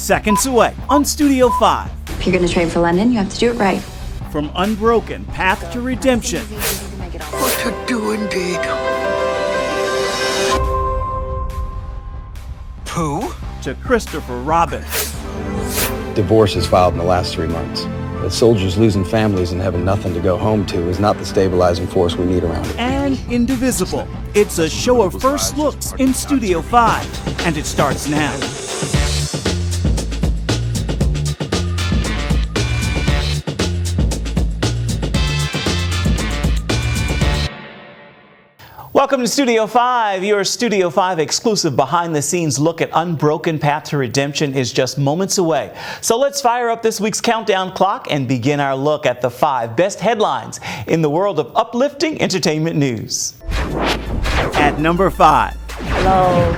seconds away on Studio 5. If you're going to trade for London, you have to do it right. From Unbroken, Path to Redemption. What to do indeed. Pooh? To Christopher Robin. Divorce is filed in the last 3 months. But soldiers losing families and having nothing to go home to is not the stabilizing force we need around it. And Indivisible. It's a show of first looks in Studio 5, and it starts now. Welcome to Studio 5. Your Studio 5 exclusive behind-the-scenes look at Unbroken, Path to Redemption is just moments away. So let's fire up this week's countdown clock and begin our look at the 5 best headlines in the world of uplifting entertainment news. At number 5. Hello,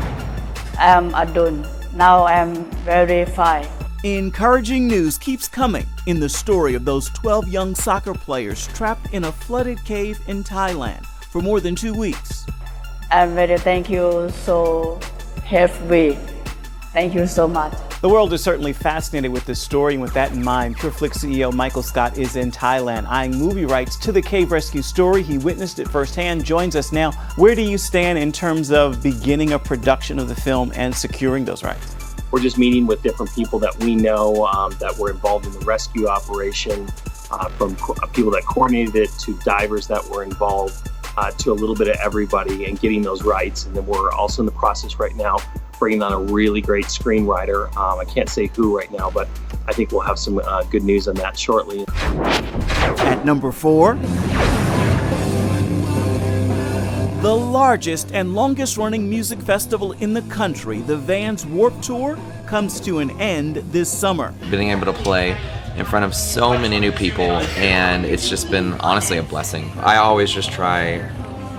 I'm Adun. Now I'm very fine. Encouraging news keeps coming in the story of those 12 young soccer players trapped in a flooded cave in Thailand for more than 2 weeks. I'm very thank you so help me. Thank you so much. The world is certainly fascinated with this story, and with that in mind, PureFlix CEO Michael Scott is in Thailand eyeing movie rights to the cave rescue story. He witnessed it firsthand, joins us now. Where do you stand in terms of beginning a production of the film and securing those rights? We're just meeting with different people that we know that were involved in the rescue operation, from people that coordinated it to divers that were involved, to a little bit of everybody, and getting those rights. And then we're also in the process right now bringing on a really great screenwriter. I can't say who right now, but I think we'll have some good news on that shortly. At number 4, the largest and longest running music festival in the country, the Vans Warped Tour, comes to an end this summer. Being able to play in front of so many new people, and it's just been honestly a blessing. I always just try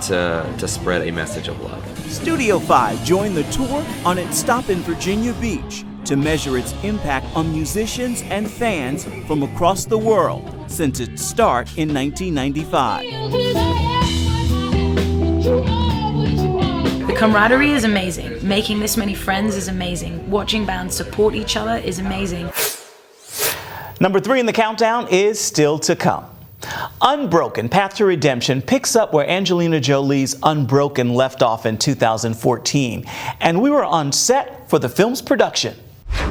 to spread a message of love. Studio 5 joined the tour on its stop in Virginia Beach to measure its impact on musicians and fans from across the world since its start in 1995. The camaraderie is amazing. Making this many friends is amazing. Watching bands support each other is amazing. Number 3 in the countdown is still to come. Unbroken, Path to Redemption picks up where Angelina Jolie's Unbroken left off in 2014, and we were on set for the film's production. You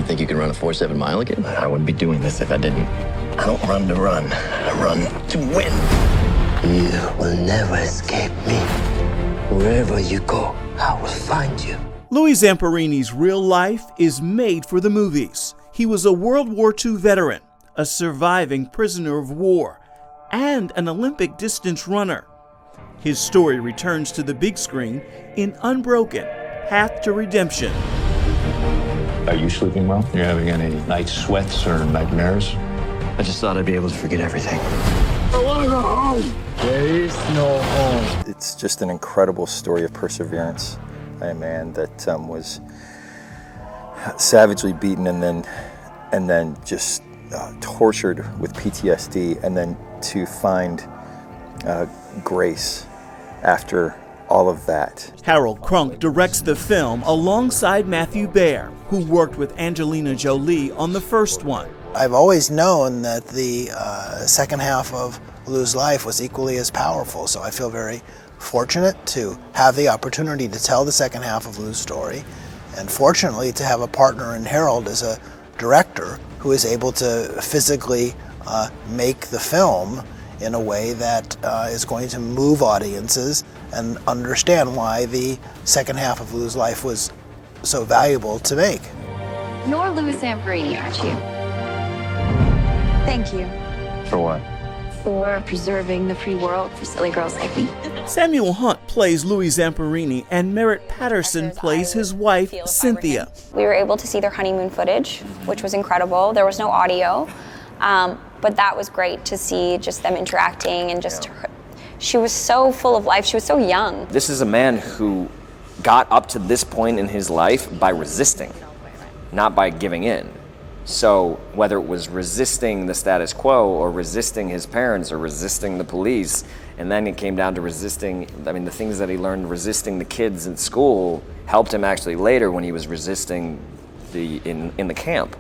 think you can run a 4.7 mile again? I wouldn't be doing this if I didn't. I don't run to run. I run to win. You will never escape me. Wherever you go, I will find you. Louis Zamperini's real life is made for the movies. He was a World War II veteran, a surviving prisoner of war, and an Olympic distance runner. His story returns to the big screen in Unbroken, Path to Redemption. Are you sleeping well? You having any night sweats or nightmares? I just thought I'd be able to forget everything. I want to go home. There is no home. It's just an incredible story of perseverance. A man that was savagely beaten and then just tortured with PTSD, and then to find grace after all of that. Harold Crunk directs the film alongside Matthew Baer, who worked with Angelina Jolie on the first one. I've always known that the second half of Lou's life was equally as powerful, so I feel very fortunate to have the opportunity to tell the second half of Lou's story, and fortunately to have a partner in Harold as a director who is able to physically make the film in a way that is going to move audiences and understand why the second half of Lou's life was so valuable to make. You're Louis Zamperini, aren't you? Thank you. For what? For preserving the free world for silly girls like me. Samuel Hunt plays Louis Zamperini, and Merritt Patterson plays his wife, Cynthia. We were able to see their honeymoon footage, which was incredible. There was no audio, but that was great to see just them interacting, and just she was so full of life. She was so young. This is a man who got up to this point in his life by resisting, not by giving in. So whether it was resisting the status quo or resisting his parents or resisting the police, and then it came down to resisting, the things that he learned resisting the kids in school, helped him actually later when he was resisting in the camp.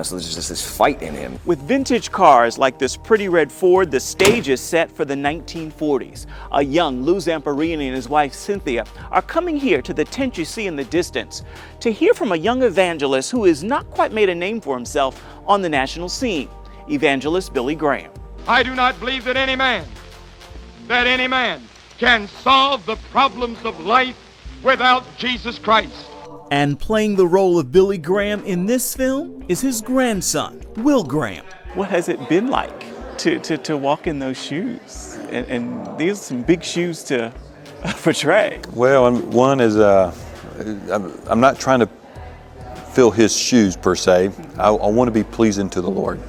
So there's just this fight in him. With vintage cars like this pretty red Ford, the stage is set for the 1940s. A young Lou Vampirini and his wife Cynthia are coming here to the tent you see in the distance to hear from a young evangelist who has not quite made a name for himself on the national scene, evangelist Billy Graham. I do not believe that any man can solve the problems of life without Jesus Christ. And playing the role of Billy Graham in this film is his grandson, Will Graham. What has it been like to walk in those shoes? And these are some big shoes to portray. Well, one is, I'm not trying to fill his shoes per se. I want to be pleasing to the Lord.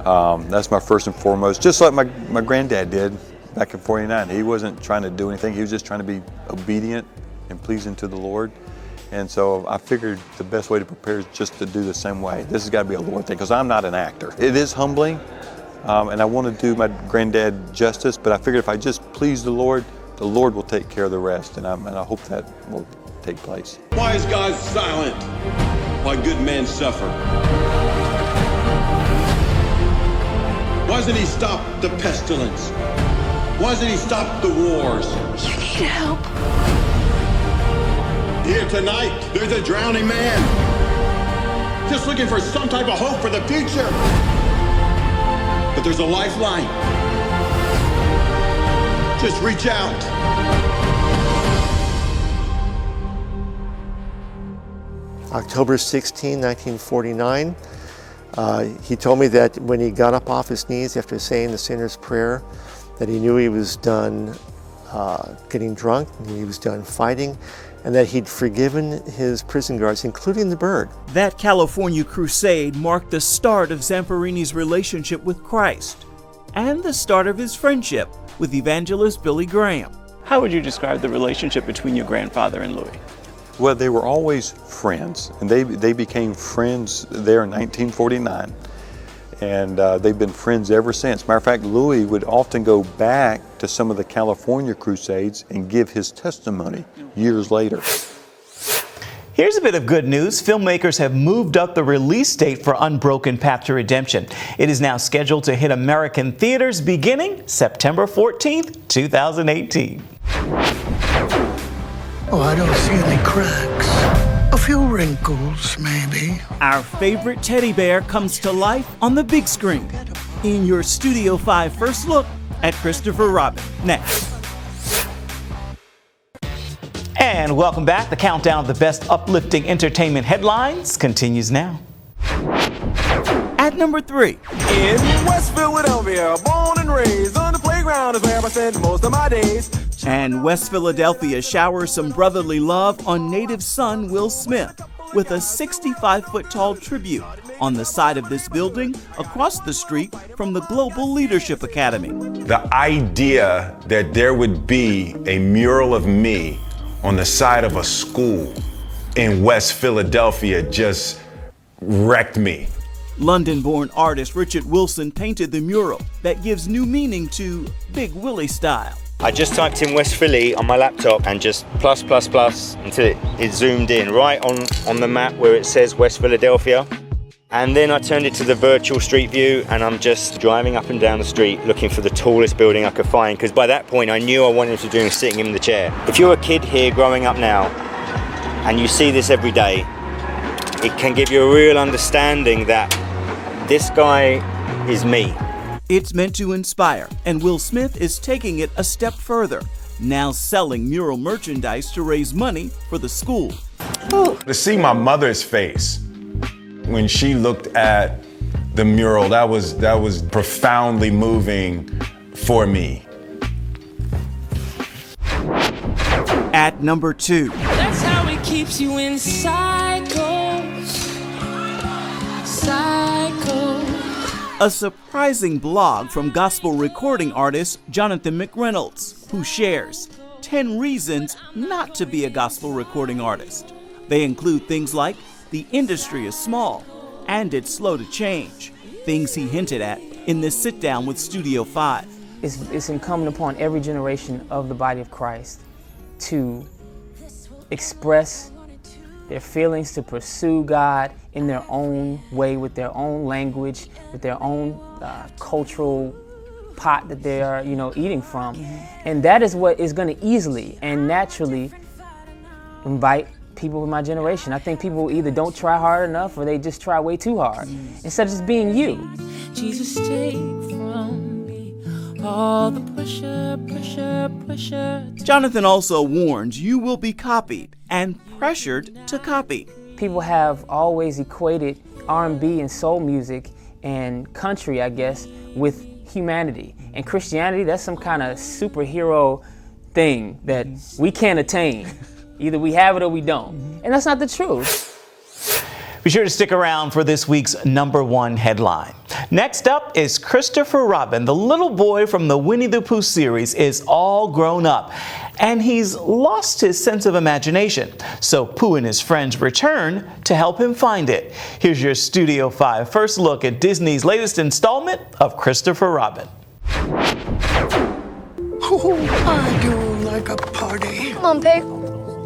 That's my first and foremost, just like my granddad did back in '49. He wasn't trying to do anything. He was just trying to be obedient and pleasing to the Lord. And so I figured the best way to prepare is just to do the same way. This has got to be a Lord thing, because I'm not an actor. It is humbling, and I want to do my granddad justice, but I figured if I just please the Lord will take care of the rest, and I hope that will take place. Why is God silent while good men suffer? Why doesn't he stop the pestilence? Why doesn't he stop the wars? You need help. Here tonight, there's a drowning man, just looking for some type of hope for the future. But there's a lifeline. Just reach out. October 16, 1949. He told me that when he got up off his knees after saying the sinner's prayer, that he knew he was done getting drunk, he was done fighting, and that he'd forgiven his prison guards, including the bird. That California crusade marked the start of Vamparini's relationship with Christ and the start of his friendship with evangelist Billy Graham. How would you describe the relationship between your grandfather and Louis? Well, they were always friends, and they became friends there in 1949. And they've been friends ever since. Matter of fact, Louis would often go back to some of the California crusades and give his testimony years later. Here's a bit of good news. Filmmakers have moved up the release date for Unbroken Path to Redemption. It is now scheduled to hit American theaters beginning September 14th, 2018. Oh, I don't see any cracks. A few wrinkles, maybe. Our favorite teddy bear comes to life on the big screen in your Studio 5 first look at Christopher Robin. Next. And welcome back. The countdown of the best uplifting entertainment headlines continues now. At number 3. In West Philadelphia, born and raised on the playground is where I spend most of my days. And West Philadelphia showers some brotherly love on native son Will Smith with a 65-foot-tall tribute on the side of this building across the street from the Global Leadership Academy. The idea that there would be a mural of me on the side of a school in West Philadelphia just wrecked me. London-born artist Richard Wilson painted the mural that gives new meaning to Big Willie style. I just typed in West Philly on my laptop and just plus until it zoomed in right on the map where it says West Philadelphia. And then I turned it to the virtual street view and I'm just driving up and down the street looking for the tallest building I could find, because by that point I knew I wanted to do sitting in the chair. If you're a kid here growing up now and you see this every day, it can give you a real understanding that this guy is me. It's meant to inspire, and Will Smith is taking it a step further, now selling mural merchandise to raise money for the school. To see my mother's face when she looked at the mural, that was profoundly moving for me. At number 2. That's how it keeps you in cycles. A surprising blog from gospel recording artist Jonathan Mcreynolds, who shares 10 reasons not to be a gospel recording artist. They include things like the industry is small and it's slow to change, things he hinted at in this sit-down with Studio 5. It's incumbent upon every generation of the body of Christ to express their feelings, to pursue God in their own way, with their own language, with their own cultural pot that they are, eating from. And that is what is going to easily and naturally invite people of my generation. I think people either don't try hard enough or they just try way too hard instead of just being you. Jesus, take from me all the pressure. Jonathan also warns you will be copied and pressured to copy. People have always equated R&B and soul music and country, I guess, with humanity. And Christianity, that's some kind of superhero thing that we can't attain. Either we have it or we don't. And that's not the truth. Be sure to stick around for this week's #1 headline. Next up is Christopher Robin. The little boy from the Winnie the Pooh series is all grown up, and he's lost his sense of imagination. So Pooh and his friends return to help him find it. Here's your Studio 5 first look at Disney's latest installment of Christopher Robin. Oh, I do like a party. Come on, Pooh.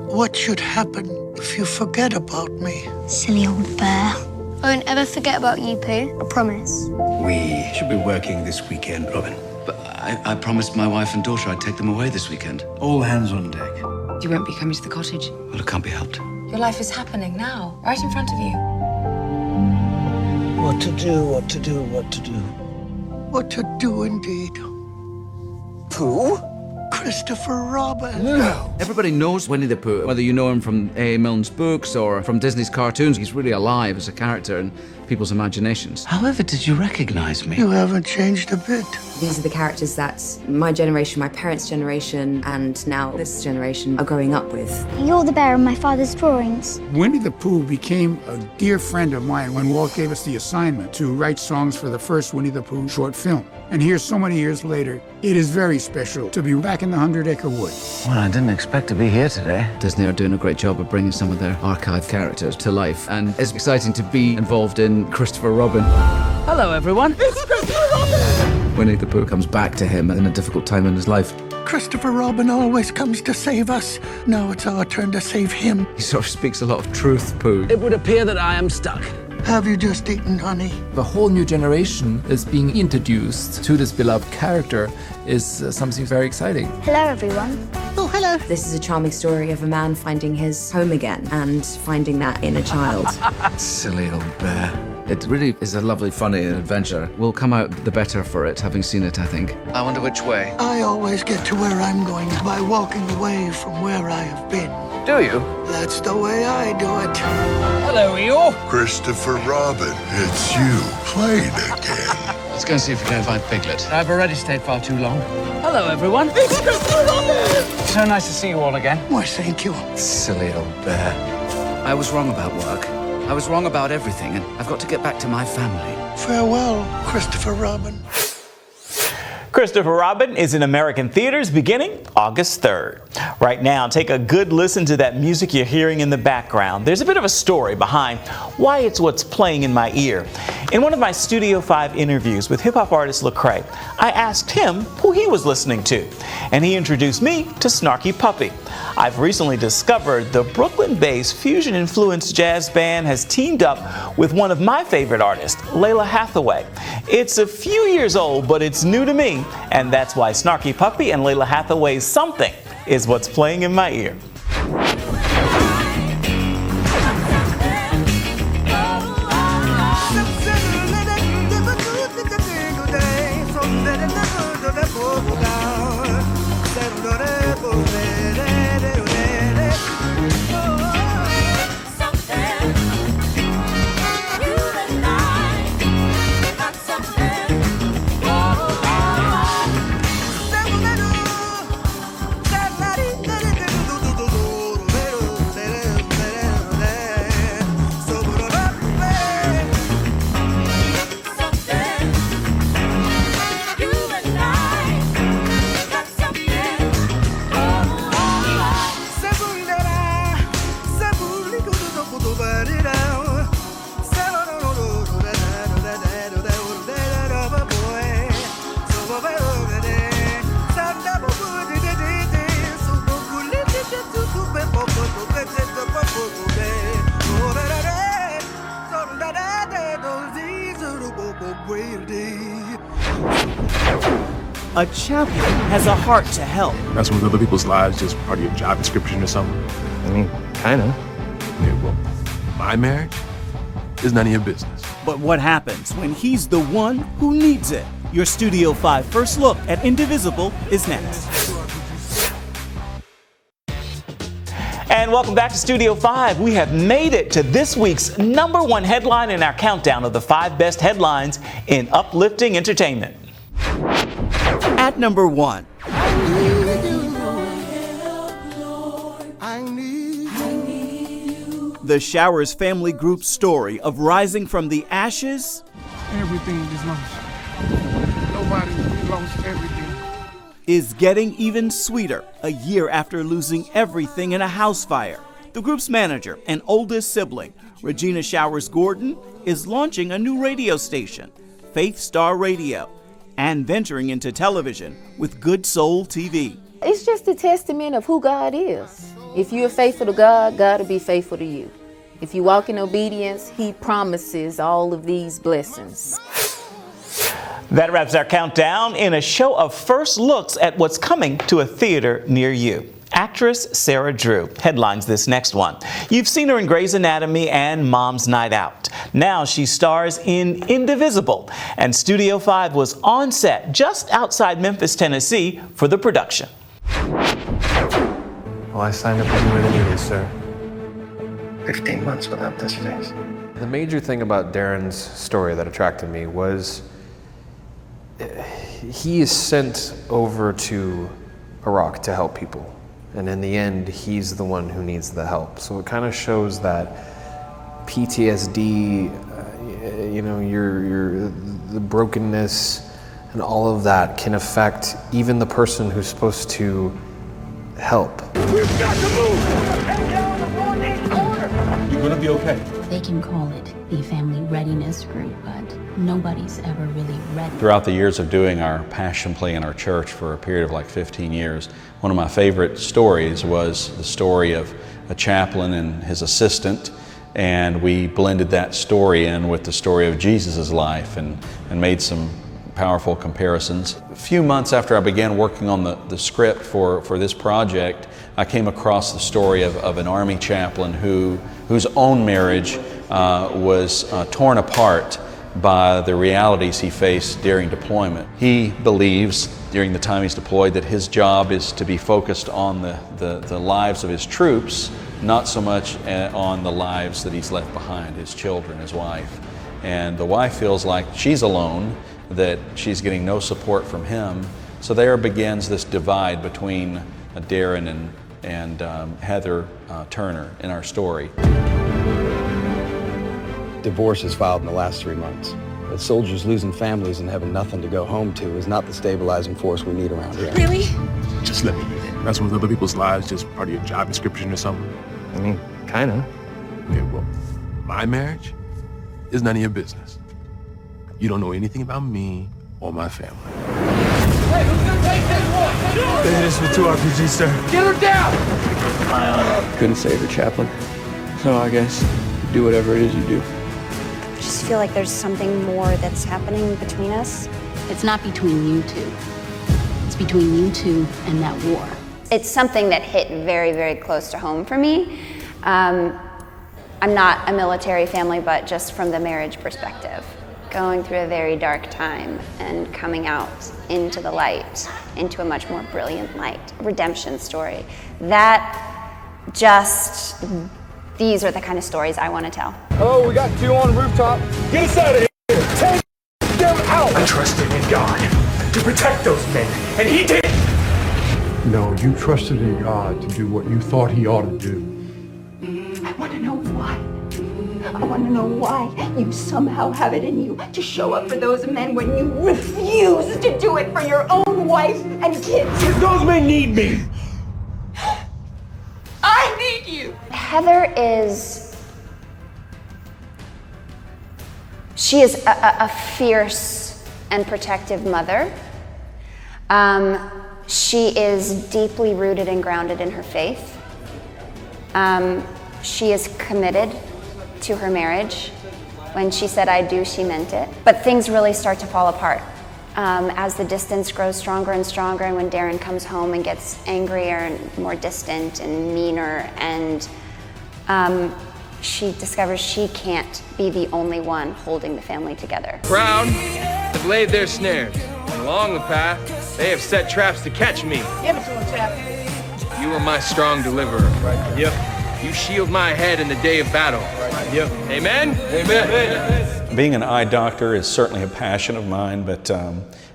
What should happen if you forget about me? Silly old bear. I won't ever forget about you, Pooh. I promise. We should be working this weekend, Robin. But I promised my wife and daughter I'd take them away this weekend. All hands on deck. You won't be coming to the cottage. Well, it can't be helped. Your life is happening now, right in front of you. What to do, what to do, what to do. What to do indeed. Pooh? Christopher Robin. No. Everybody knows Winnie the Pooh, whether you know him from A. Milne's books or from Disney's cartoons. He's really alive as a character in people's imaginations. However, did you recognize me? You haven't changed a bit. These are the characters that my generation, my parents' generation, and now this generation are growing up with. You're the bear in my father's drawings. Winnie the Pooh became a dear friend of mine when Walt gave us the assignment to write songs for the first Winnie the Pooh short film. And here, so many years later, it is very special to be back in the 100-acre wood. Well, I didn't expect to be here today. Disney are doing a great job of bringing some of their archive characters to life, and it's exciting to be involved in Christopher Robin. Hello, everyone. It's Christopher Robin! Winnie the Pooh comes back to him in a difficult time in his life. Christopher Robin always comes to save us. Now it's our turn to save him. He sort of speaks a lot of truth, Pooh. It would appear that I am stuck. Have you just eaten honey? The whole new generation is being introduced to this beloved character is something very exciting. Hello, everyone. Oh, hello. This is a charming story of a man finding his home again and finding that inner child. Silly old bear. It really is a lovely, funny adventure. We'll come out the better for it, having seen it, I think. I wonder which way. I always get to where I'm going by walking away from where I have been. Do you? That's the way I do it. Hello, Eeyore. Christopher Robin, it's you playing again. Let's go and see if we can find Piglet. I've already stayed far too long. Hello, everyone. It's Christopher Robin! So nice to see you all again. Why, thank you. Silly old bear. I was wrong about work. I was wrong about everything, and I've got to get back to my family. Farewell, Christopher Robin. Christopher Robin is in American theaters beginning August 3rd. Right now, take a good listen to that music you're hearing in the background. There's a bit of a story behind why it's what's playing in my ear. In one of my Studio 5 interviews with hip-hop artist Lecrae, I asked him who he was listening to, and he introduced me to Snarky Puppy. I've recently discovered the Brooklyn-based fusion-influenced jazz band has teamed up with one of my favorite artists, Lalah Hathaway. It's a few years old, but it's new to me, and that's why Snarky Puppy and Lalah Hathaway's Something is what's playing in my ear. a chaplain has a heart to help. Messing with other people's lives just part of your job description or something? I mean, kinda. Yeah, well, my marriage is none of your business. But what happens when he's the one who needs it? Your Studio 5 first look at Indivisible is next. And welcome back to Studio 5. We have made it to this week's #1 headline in our countdown of the 5 best headlines in uplifting entertainment. At number 1. The Showers family group's story of rising from the ashes. Everything is lost. Nobody lost everything. Is getting even sweeter a year after losing everything in a house fire. The group's manager and oldest sibling, Regina Showers Gordon, is launching a new radio station, Faith Star Radio, and venturing into television with Good Soul TV. It's just a testament of who God is. If you're faithful to God, God will be faithful to you. If you walk in obedience, He promises all of these blessings. That wraps our countdown in a show of first looks at what's coming to a theater near you. Actress Sarah Drew headlines this next one. You've seen her in Grey's Anatomy and Mom's Night Out. Now she stars in Indivisible, and Studio 5 was on set just outside Memphis, Tennessee for the production. Well, I signed up to do what I needed, sir. 15 months without this face. The major thing about Darren's story that attracted me was he is sent over to Iraq to help people. And in the end, he's the one who needs the help. So it kind of shows that PTSD, the brokenness and all of that can affect even the person who's supposed to help. We've got to move! Head down the northeast corner! You're gonna be okay. They can call it the family readiness group, but nobody's ever really ready. Throughout the years of doing our passion play in our church for a period of like 15 years, one of my favorite stories was the story of a chaplain and his assistant, and we blended that story in with the story of Jesus' life and made some powerful comparisons. A few months after I began working on the script for this project, I came across the story of an Army chaplain whose own marriage was torn apart by the realities he faced during deployment. He believes during the time he's deployed that his job is to be focused on the lives of his troops, not so much on the lives that he's left behind, his children, his wife. And the wife feels like she's alone, that she's getting no support from him. So there begins this divide between Darren and Heather Turner in our story. Divorce is filed in the last 3 months. But soldiers losing families and having nothing to go home to is not the stabilizing force we need around here. Really? Just let me in. Messing with other people's lives just part of your job description or something? I mean, kinda. Yeah, well, my marriage is none of your business. You don't know anything about me or my family. Hey, who's gonna take this one? It is with 2 RPGs, sir. Get her down! Couldn't save her, chaplain. So I guess do whatever it is you do. I just feel like there's something more that's happening between us. It's not between you two. It's between you two and that war. It's something that hit very, very close to home for me. I'm not a military family, but just from the marriage perspective. Going through a very dark time and coming out into the light, into a much more brilliant light, redemption story. These are the kind of stories I want to tell. Oh, we got 2 on the rooftop. Get us out of here! Take them out! I trusted in God to protect those men, and He did! No, you trusted in God to do what you thought He ought to do. I want to know why. I want to know why you somehow have it in you to show up for those men when you refuse to do it for your own wife and kids. Because those men need me! I need you! Heather she is a fierce and protective mother. She is deeply rooted and grounded in her faith. She is committed to her marriage. When she said I do, she meant it. But things really start to fall apart. as the distance grows stronger and stronger, and when Darren comes home and gets angrier and more distant and meaner, and she discovers she can't be the only one holding the family together. Proud have laid their snares, and along the path, they have set traps to catch me. Give it to him, Chap. You are my strong deliverer. Right. Yep. You shield my head in the day of battle. Right. Yep. Amen? Amen. Being an eye doctor is certainly a passion of mine, but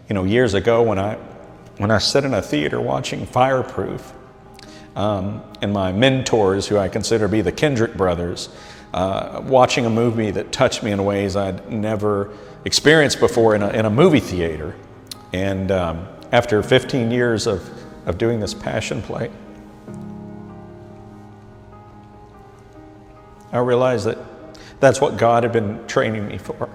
years ago when I sat in a theater watching Fireproof, and my mentors, who I consider to be the Kendrick brothers, watching a movie that touched me in ways I'd never experienced before in a movie theater. And after 15 years of doing this passion play, I realized that that's what God had been training me for.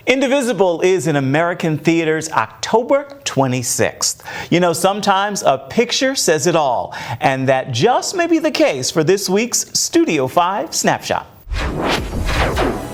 Indivisible is in American theaters October 26th. You know, sometimes a picture says it all, and that just may be the case for this week's Studio 5 Snapshot.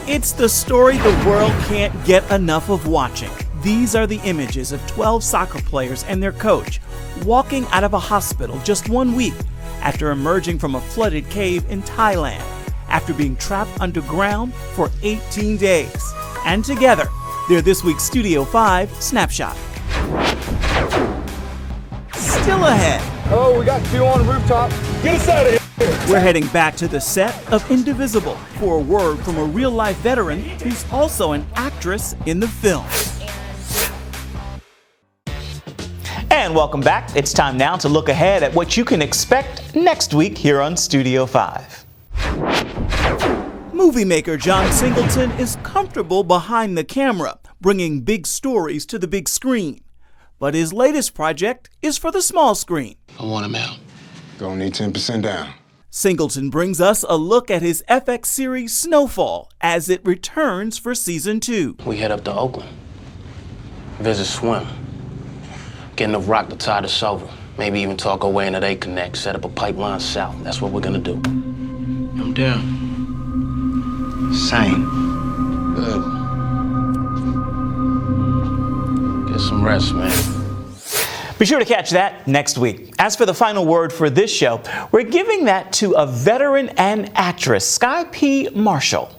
It's the story the world can't get enough of watching. These are the images of 12 soccer players and their coach walking out of a hospital just 1 week after emerging from a flooded cave in Thailand, after being trapped underground for 18 days. And together, they're this week's Studio 5 Snapshot. Still ahead. Oh, we got two on the rooftop. Get us out of here. We're heading back to the set of Indivisible for a word from a real-life veteran who's also an actress in the film. And welcome back. It's time now to look ahead at what you can expect next week here on Studio 5. Movie maker John Singleton is comfortable behind the camera, bringing big stories to the big screen. But his latest project is for the small screen. I want him out. Gonna need 10% down. Singleton brings us a look at his FX series Snowfall as it returns for season 2. We head up to Oakland, visit Swim, get enough rock to tie this over. Maybe even talk our way into they connect, set up a pipeline south. That's what we're gonna do. I'm down. Same. Good. Get some rest, man. Be sure to catch that next week. As for the final word for this show, we're giving that to a veteran and actress, Sky P. Marshall.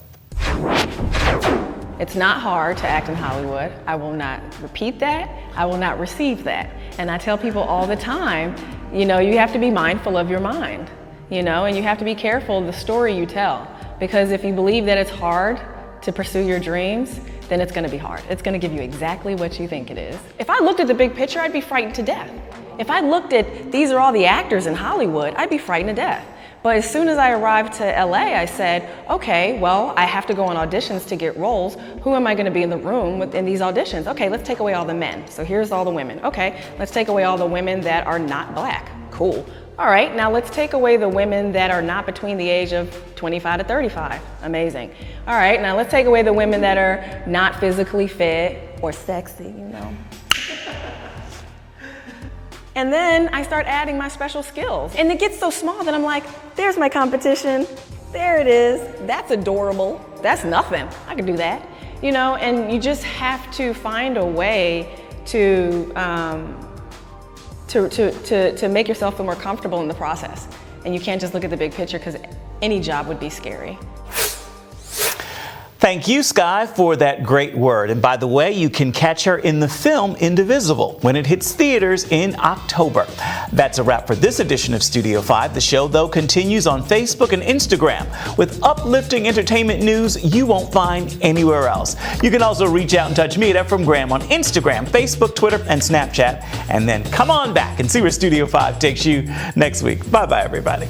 It's not hard to act in Hollywood. I will not repeat that. I will not receive that. And I tell people all the time, you have to be mindful of your mind, and you have to be careful of the story you tell. Because if you believe that it's hard to pursue your dreams, then it's gonna be hard. It's gonna give you exactly what you think it is. If I looked at the big picture, I'd be frightened to death. If I looked at, these are all the actors in Hollywood, I'd be frightened to death. But as soon as I arrived to LA, I said, okay, well, I have to go on auditions to get roles. Who am I gonna be in the room in these auditions? Okay, let's take away all the men. So here's all the women. Okay, let's take away all the women that are not black. Cool. All right, now let's take away the women that are not between the age of 25 to 35. Amazing. All right, now let's take away the women that are not physically fit or sexy, And then I start adding my special skills. And it gets so small that I'm like, there's my competition. There it is. That's adorable. That's nothing. I can do that. And you just have to find a way to make yourself feel more comfortable in the process. And you can't just look at the big picture because any job would be scary. Thank you, Sky, for that great word. And by the way, you can catch her in the film Indivisible when it hits theaters in October. That's a wrap for this edition of Studio 5. The show, though, continues on Facebook and Instagram with uplifting entertainment news you won't find anywhere else. You can also reach out and touch me at Ephraim Graham on Instagram, Facebook, Twitter, and Snapchat. And then come on back and see where Studio 5 takes you next week. Bye-bye, everybody.